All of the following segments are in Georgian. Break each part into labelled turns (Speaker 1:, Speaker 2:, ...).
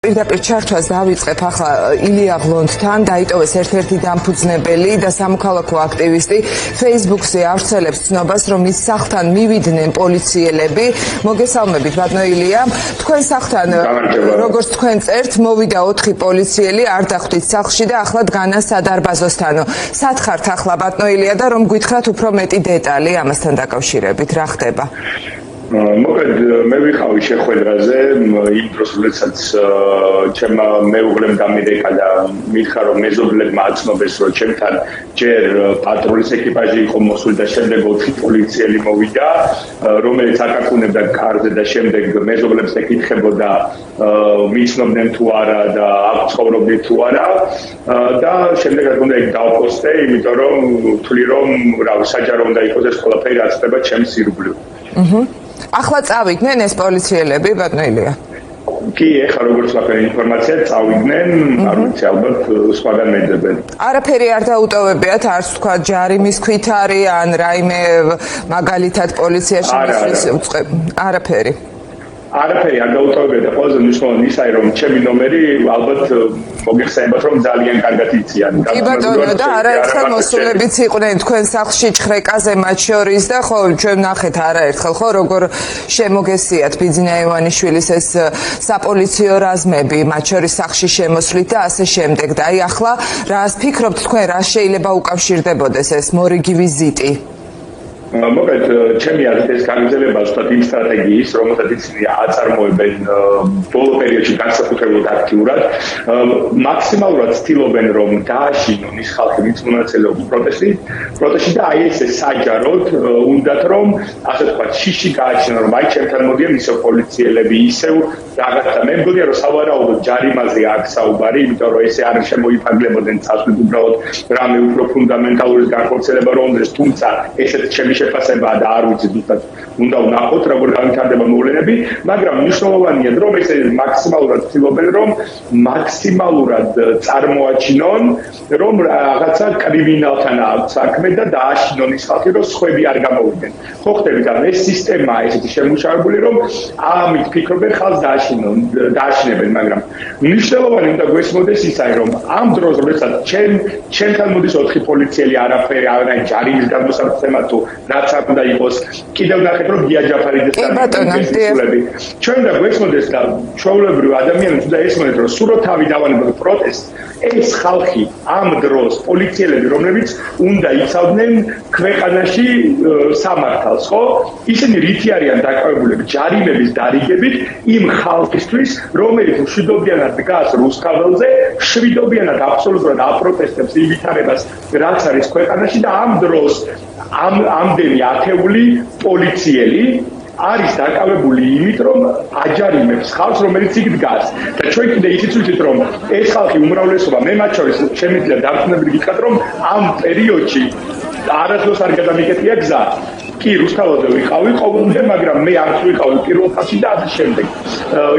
Speaker 1: პირდაპირ ჩართვას დავიწყებ ახლა ილია ღლონთთან, დაიტოვეს ერთ-ერთი დამფუძნებელი და სამოქალაქო აქტივისტი. Facebook-ზე ავრცელებს ცნობას, რომ მის სახლთან მივიდნენ პოლიციელები. მოგესალმებით, ბატონო ილია. თქვენ სახლთან, როგორც თქვენ წერთ, მოვიდა 4 პოლიციელი, არ დახვდით სახლში და ახლა დგანა სადარბაზოსთანო. სად ხართ ახლა, ბატონო ილია, და რომ გითხრათ უფრო მეტი დეტალი ამასთან დაკავშირებით, რა ხდება?
Speaker 2: მოკლედ მე ვიყავი შეხვედრაზე იმ დროს, როდესაც ჩემმა მეუღლემ დამირეკა და მითხრა, რომ მეზობლებმა აცნობეს, რომ ჩემთან ჯერ პატრულის ეკიპაჟი იყო მოსული და შემდეგ 4 პოლიციელი მოვიდა, რომელიც აკაკუნებდა კარზე და შემდეგ მეზობლებს ეკითხებოდა მიცნობდნენ თუ არა და აქ ცხოვრობდნენ თუ არა და შემდეგაც უნდა იქ დავპოსტე, იმიტომ რომ ვთვლი რომ საჯარო უნდა იყოს ეს ყველაფერი რაც ხდება ჩემს ირგვლივ.
Speaker 1: ახლა წავიდნენ ეს პოლიციელები, ბატონო ილია?
Speaker 2: კი, ეხლა როგორც ვაკეთე ინფორმაცია, წავიდნენ, არ ვიცი, ალბათ სხვაგან მეძებენ.
Speaker 1: არაფერი არ დაუტოვებიათ, არც თქვა ჯარიმის ქვით არის, ან რაიმე მაგალითად პოლიციაში მისვლის უწყებ. არაფერი.
Speaker 2: არაფერი არ დაუტოვებია და ყველაზე მნიშვნელოვანი ისაა, რომ ჩემი ნომერი ალბათ მოგეხსენებათ, რომ ძალიან კარგად იციან.
Speaker 1: კი ბატონო, და არაერთხელ მოსულებიც იყვნენ თქვენ სახლში ჭხრეკაზე მათ შორის და ხო, ჩვენ ნახეთ არაერთხელ, ხო, როგორ შემოგესიათ ბიძინა ივანიშვილის ეს საპოლიციო რაზმები, მათ შორის სახლში შემოსვლით და ასე შემდეგ. და აი ახლა რას ფიქრობთ თქვენ, რა შეიძლება უკავშირდებოდეს ეს მორიგი ვიზიტი?
Speaker 2: მოკლედ ჩემი აზრით ეს გაგრძელება ზუსტად იმ სტრატეგიის, რომელსაც ისინი აწარმოებენ ბოლო პერიოდში განსაკუთრებულად აქტიურად, მაქსიმალურად ცდილობენ რომ დააშინონ ის ხალხი, ვინც მონაწილეობს პროტესტში და აი ესე საჯაროდ უნდათ რომ ასე ვთქვათ შიში გააჩინონ, რომ აი ჩემთან მოდიან ისევ პოლიციელები, ისევ რაღაცა. მე მგონია რომ სავარაუდოდ ჯარიმაზე აქ საუბარი, იმიტომ რომ ესე არ შემოიფარგლებოდნენ წასვლით უბრალოდ რამე უფრო ფუნდამენტალური განხორციელება რომ უნდა, თუმცა ესეც ჩემი შეფასება და არ ვიცი ზუსტად უნდა ვნახოთ როგორ განვითარდება მოვლენები, მაგრამ მნიშვნელოვანია რომ ესე მაქსიმალურად ცდილობენ რომ მაქსიმალურად წარმოაჩინონ რომ რაღაცა კრიმინალთან აქვს საქმე და დააშინონ ის ხალხი რომ სხვები არ გამოვიდნენ. ხო ხდებით, ამ ეს სისტემაა ესეთი შემუშავებული რომ ამით ფიქრობენ ხალხს დააშინებენ, მაგრამ მნიშვნელოვანი უნდა გვესმოდეს ისაა რომ ამ დროს როდესაც ჩემთან მოდის 4 პოლიციელი არაფერი არ არის ჯარიმის გადმოსაცემა თუ რაც არ უნდა იყოს. კიდევ ნახეთ რომ გია ჯაფარიძეს და ჩვენ და გვესმოდეს და ჩვეულებრივ ადამიანებს უნდა ესმოდეთ რომ სულ თავი დავანებოთ პროტესტს. ეს ხალხი ამ დროს პოლიციელები რომლებიც უნდა იცავდნენ ქვეყანაში სამართალს, ხო? ისინი რითი არიან დაკავებულები ჯარიმების დარიგებით იმ ხალხისთვის, რომელიც მშვიდობიანად დგას რუსკაბელზე, მშვიდობიანად აბსოლუტურად აპროტესტებს იმ ვითარებას, რაც არის ქვეყანაში და ამ დროს ამდენი ათეული პოლიციელი არის დაკავებული იმით, რომ აჯარიმებს ხალხს, რომელიც იქ დგას. და ჩვენ კიდე ისიც ვიცით, რომ ეს ხალხი უმრავლესობა, მე მათ შორის შემიძლია დამხნეველი გითხრათ, რომ ამ პერიოდში არასდროს არ გადამიკეთია გზა. კი, რუსთავაზე ვიყავი ყოველდღე, მაგრამ მე არ ვიყავი პირველ ხაზში და ასე შემდეგ.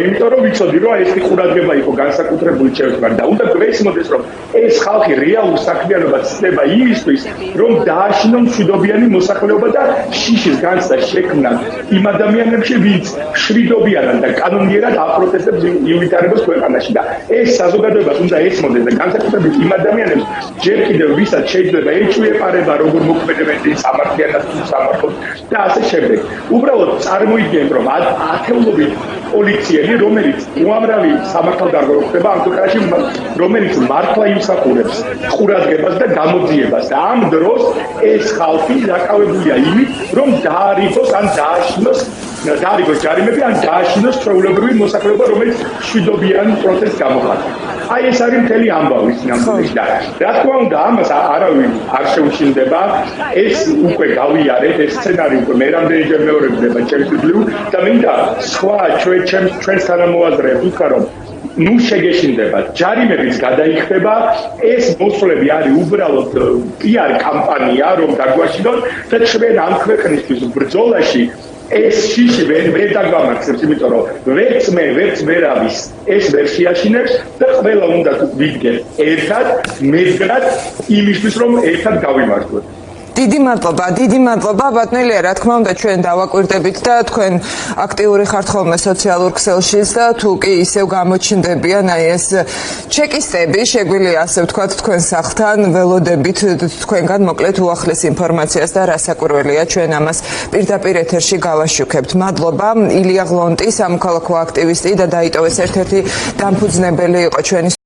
Speaker 2: იმიტომ რომ ვიცოდი, რომ ეს ყურადღება იყო განსაკუთრებული ჩემთვის და უნდა გვესმოდეს, რომ ეს ხალხი რეალურ საქმიანობას ცდება იმისთვის, რომ დააშინონ მშვიდობიანი მოსახლეობა და შიშის განცდა შექმნან იმ ადამიანებში, ვინც მშვიდობიანად და კანონიერად აპროტესტებს ივითარებას ქვეყანაში და ეს საზოგადოებას უნდა ესმოდეს და განსაკუთრებით იმ ადამიანებს, ჯერ კიდევ ვისაც შეიძლება ეჭვიეპარება, როგორ მოქმედებენ სამართლიანად თუ სამართლოდ და ასე შემდეგ. უბრალოდ წარმოიდგინეთ, რომ ათეულობით პოლიციელი, რომელიც უამრავი სამართალდარღვევა ხდება ამ ქვეყანაში, რომელიც მართლა იმსახურებს ყურადღებას და გამოძიებას და ამ დროს ეს ხალხი დაკავებულია იმით, რომ დაარიგოს ან დააშინოს ჯარიმები ან დააშინოს ჩვეულებრივი მოსახლეობა, რომელიც მშვიდობიან პროტესტს გამოხატავს. აი ეს არის მთელი ამბავი სინამდვილეში და რა თქმა უნდა ამას არავინ არ შეუშინდება. ეს უკვე გავიარეთ, ეს სცენარი უკვე მე რამდენჯერ მეორდება ჩემს ირგვლივ და მინდა სხვა ჩვენს თანამოაზრეებს ვთქვა რომ ნუ შეგეშინდებათ, ჯარიმებიც გადაიხდება, ეს მოსვლები არის უბრალოდ PR კამპანია, რომ დაგვაშინოთ და ჩვენ ამ ქვეყნისთვის ბრძოლაში ეს შიში ვერ დაგვამარცხებს, იმიტომ რომ ვერც მე, ვერც ვერავის ეს ვერ შეაშინებს და ყველა უნდა ვიდგეთ ერთად, მედგრად იმისთვის, რომ ერთად გავიმართოთ.
Speaker 1: დიდი მადლობა ბატონელია, რა თქმა უნდა ჩვენ დავაკვირდებით და თქვენ აქტიური ხართ ხოლმე სოციალურ ქსელშიც და თუ კი ისევ გამოჩნდებიან აი ეს ჩეკისტები, შეგვიძლია ასე ვთქვათ თქვენ სახთან ველოდებით თქვენგან მოკლედ უახლეს ინფორმაციას და რასაკვირველია ჩვენ ამას პირდაპირ ეთერში გავაშუქებთ. მადლობა. ილია ღლონტი, სამოქალაქო აქტივისტი და დაიტოვეს ერთ-ერთი დამფუძნებელი იყო ჩვენი